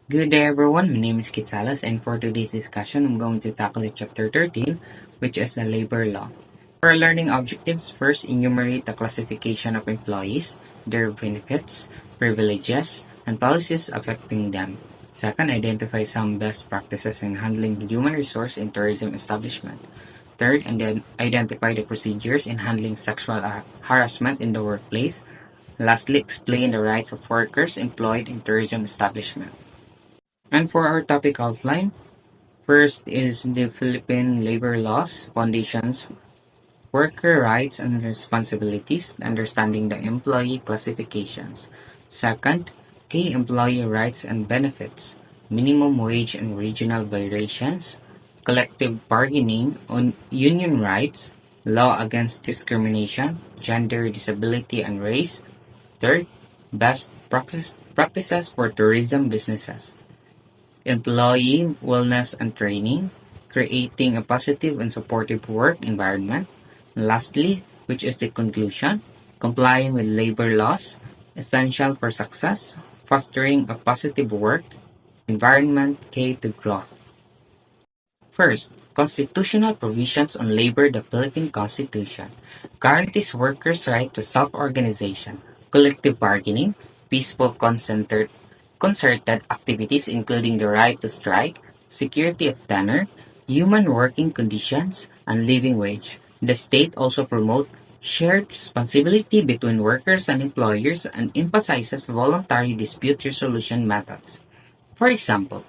Good day everyone, my name is Salas, and for today's discussion I'm going to tackle chapter 13, which is the labor law. For our learning objectives, first enumerate the classification of employees, their benefits, privileges, and policies affecting them. Second, identify some best practices in handling human resource in tourism establishment. Third, and then identify the procedures in handling sexual harassment in the workplace. Lastly, explain the rights of workers employed in tourism establishment. And for our topic outline, first is the Philippine labor laws, foundations, worker rights and responsibilities, understanding the employee classifications. Second, key employee rights and benefits, minimum wage and regional variations, collective bargaining on union rights, law against discrimination, gender, disability, and race. Third, practices for tourism businesses. Employee wellness and training, creating a positive and supportive work environment. And lastly, which is the conclusion, complying with labor laws, essential for success, fostering a positive work environment key to growth. First, constitutional provisions on labor. The Philippine Constitution guarantees workers' right to self-organization, collective bargaining, peaceful concerted activities including the right to strike, security of tenure, human working conditions, and living wage. The state also promotes shared responsibility between workers and employers and emphasizes voluntary dispute resolution methods. For example,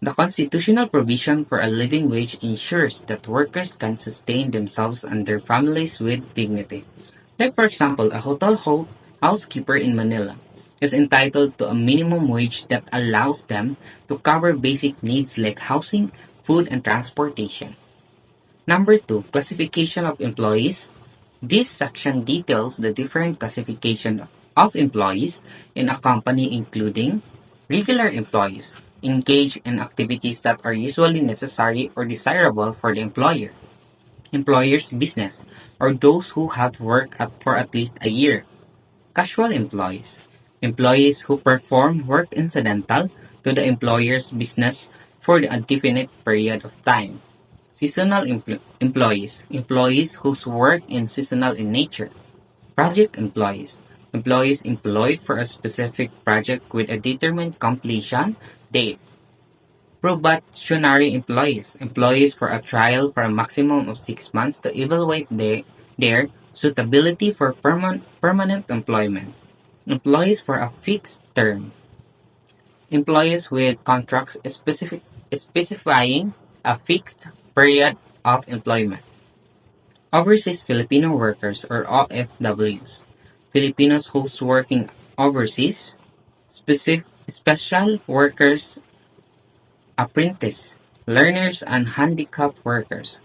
the constitutional provision for a living wage ensures that workers can sustain themselves and their families with dignity. Like for example, a housekeeper in Manila is entitled to a minimum wage that allows them to cover basic needs like housing, food, and transportation. Number 2, classification of employees. This section details the different classification of employees in a company including regular employees, engage in activities that are usually necessary or desirable for the employer. Employer's business, or those who have worked for at least a year. Casual employees, employees who perform work incidental to the employer's business for a definite period of time. Seasonal employees, employees whose work is seasonal in nature. Project employees, employees employed for a specific project with a determined completion date. Probationary employees, employees for a trial for a maximum of 6 months to evaluate their suitability for permanent employment. Employees for a fixed term. Employees with contracts specifying a fixed period of employment. Overseas Filipino workers or OFWs. Filipinos who's working overseas. Special workers, apprentice, learners, and handicapped workers.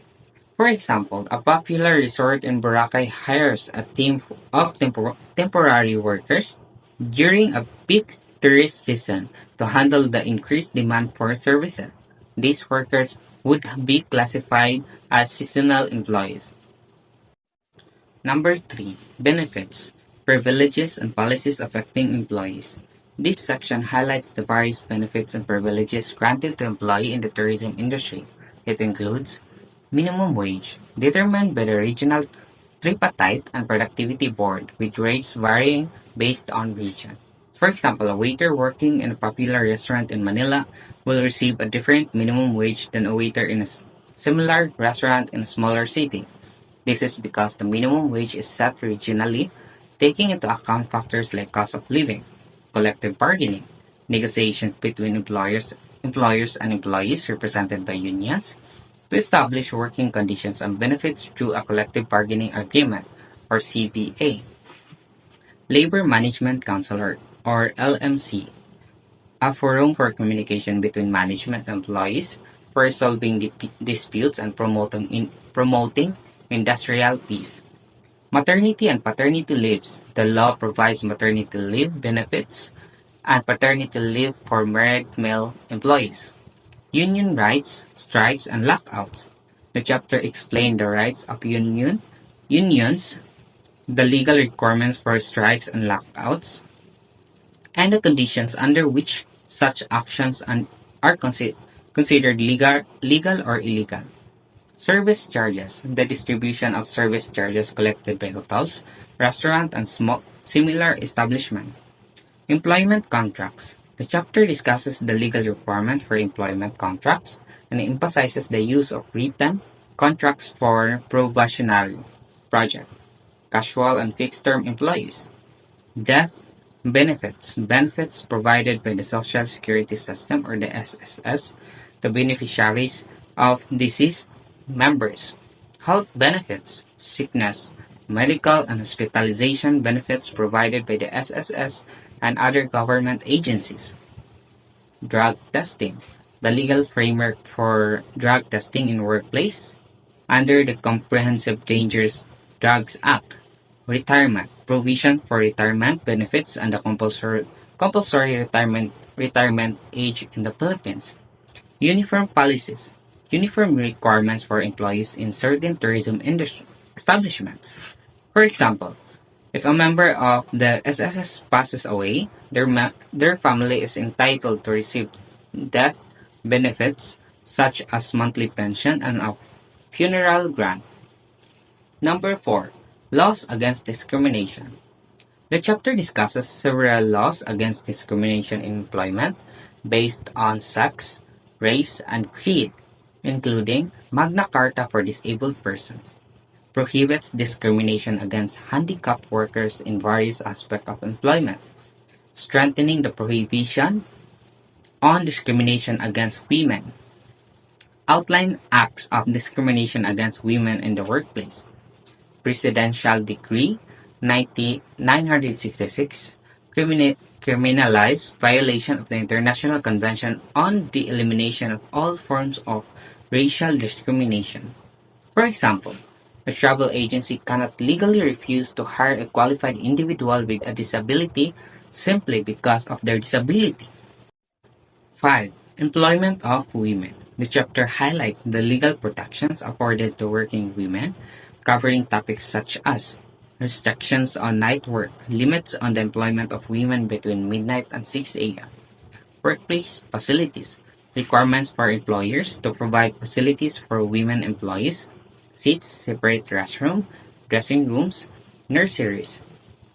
For example, a popular resort in Boracay hires a team of temporary workers during a peak tourist season to handle the increased demand for services. These workers would be classified as seasonal employees. Number 3, benefits, privileges, and policies affecting employees. This section highlights the various benefits and privileges granted to employees in the tourism industry. It includes minimum wage, determined by the regional tripartite and productivity board, with rates varying based on region. For example, a waiter working in a popular restaurant in Manila will receive a different minimum wage than a waiter in a similar restaurant in a smaller city. This is because the minimum wage is set regionally, taking into account factors like cost of living, collective bargaining, negotiations between employers and employees represented by unions, to establish working conditions and benefits through a collective bargaining agreement or CBA. Labor Management Counselor or LMC, a forum for communication between management and employees for resolving disputes and promoting industrial peace. Maternity and paternity leaves. The law provides maternity leave benefits and paternity leave for married male employees. Union rights, strikes, and lockouts. The chapter explained the rights of unions, the legal requirements for strikes and lockouts, and the conditions under which such actions are considered legal or illegal. Service charges, the distribution of service charges collected by hotels, restaurants, and similar establishments. Employment contracts. The chapter discusses the legal requirement for employment contracts and emphasizes the use of written contracts for probationary, project, casual, and fixed-term employees. Death benefits. Benefits provided by the Social Security System or the SSS to beneficiaries of deceased members. Health benefits. Sickness, medical, and hospitalization benefits provided by the SSS and other government agencies. Drug testing. The legal framework for drug testing in workplace under the Comprehensive Dangerous Drugs Act. Retirement. Provisions for retirement benefits and the compulsory retirement age in the Philippines. Uniform policies. Uniform requirements for employees in certain tourism industry establishments. For example, if a member of the SSS passes away, their family is entitled to receive death benefits such as monthly pension and a funeral grant. Number 4. Laws against discrimination. The chapter discusses several laws against discrimination in employment based on sex, race, and creed, including Magna Carta for Disabled Persons, prohibits discrimination against handicapped workers in various aspects of employment, strengthening the prohibition on discrimination against women, outline acts of discrimination against women in the workplace, Presidential Decree 966 criminalized violation of the International Convention on the Elimination of All Forms of Racial Discrimination. For example, a travel agency cannot legally refuse to hire a qualified individual with a disability simply because of their disability. 5. Employment of women. The chapter highlights the legal protections afforded to working women, covering topics such as restrictions on night work, limits on the employment of women between midnight and 6 a.m., workplace facilities, requirements for employers to provide facilities for women employees, seats, separate restroom, dressing rooms, nurseries,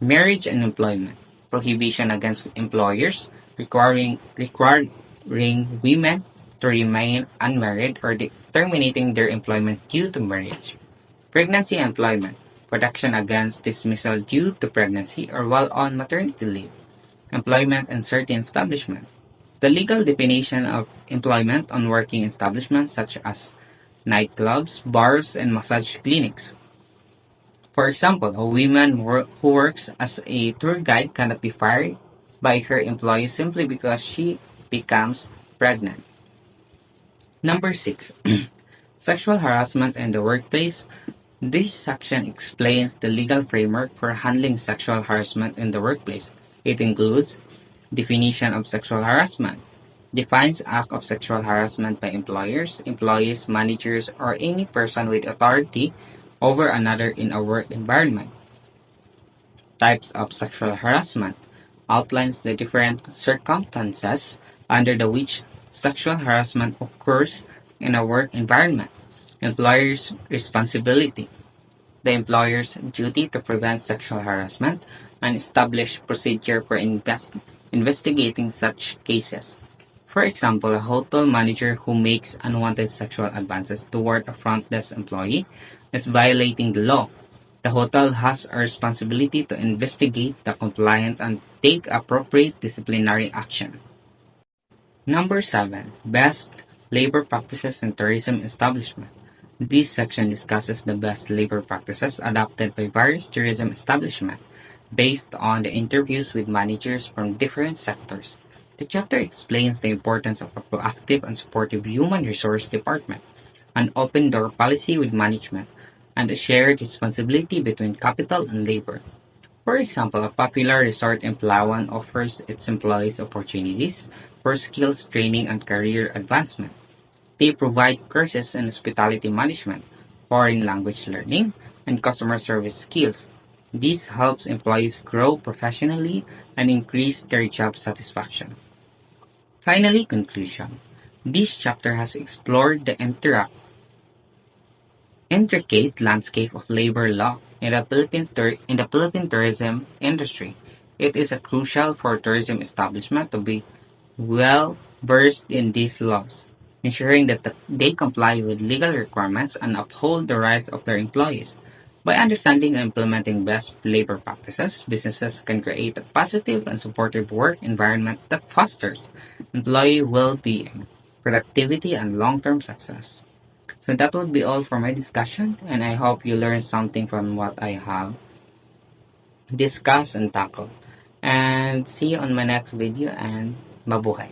marriage and employment, prohibition against employers requiring women to remain unmarried or terminating their employment due to marriage, pregnancy and employment, protection against dismissal due to pregnancy or while on maternity leave, employment in certain establishments. The legal definition of employment on working establishments such as nightclubs, bars, and massage clinics. For example, a woman who works as a tour guide cannot be fired by her employer simply because she becomes pregnant. Number 6. Sexual harassment in the workplace. This section explains the legal framework for handling sexual harassment in the workplace. It includes definition of sexual harassment, defines act of sexual harassment by employers, employees, managers, or any person with authority over another in a work environment. Types of sexual harassment, outlines the different circumstances under which sexual harassment occurs in a work environment. Employer's responsibility, the employer's duty to prevent sexual harassment and establish procedure for investigating such cases. For example, a hotel manager who makes unwanted sexual advances toward a front desk employee is violating the law. The hotel has a responsibility to investigate the complaint and take appropriate disciplinary action. Number 7. Best labor practices in tourism establishment. This section discusses the best labor practices adopted by various tourism establishments based on the interviews with managers from different sectors. The chapter explains the importance of a proactive and supportive human resource department, an open door policy with management, and a shared responsibility between capital and labor. For example, a popular resort in Palawan offers its employees opportunities for skills training and career advancement. They provide courses in hospitality management, foreign language learning, and customer service skills. This helps employees grow professionally and increase their job satisfaction. Finally, conclusion. This chapter has explored the intricate landscape of labor law in the Philippine tourism industry. It is crucial for tourism establishment to be well versed in these laws, ensuring that they comply with legal requirements and uphold the rights of their employees. By understanding and implementing best labor practices, businesses can create a positive and supportive work environment that fosters employee well-being, productivity, and long-term success. So that would be all for my discussion, and I hope you learned something from what I have discussed and tackled. And see you on my next video, and mabuhay.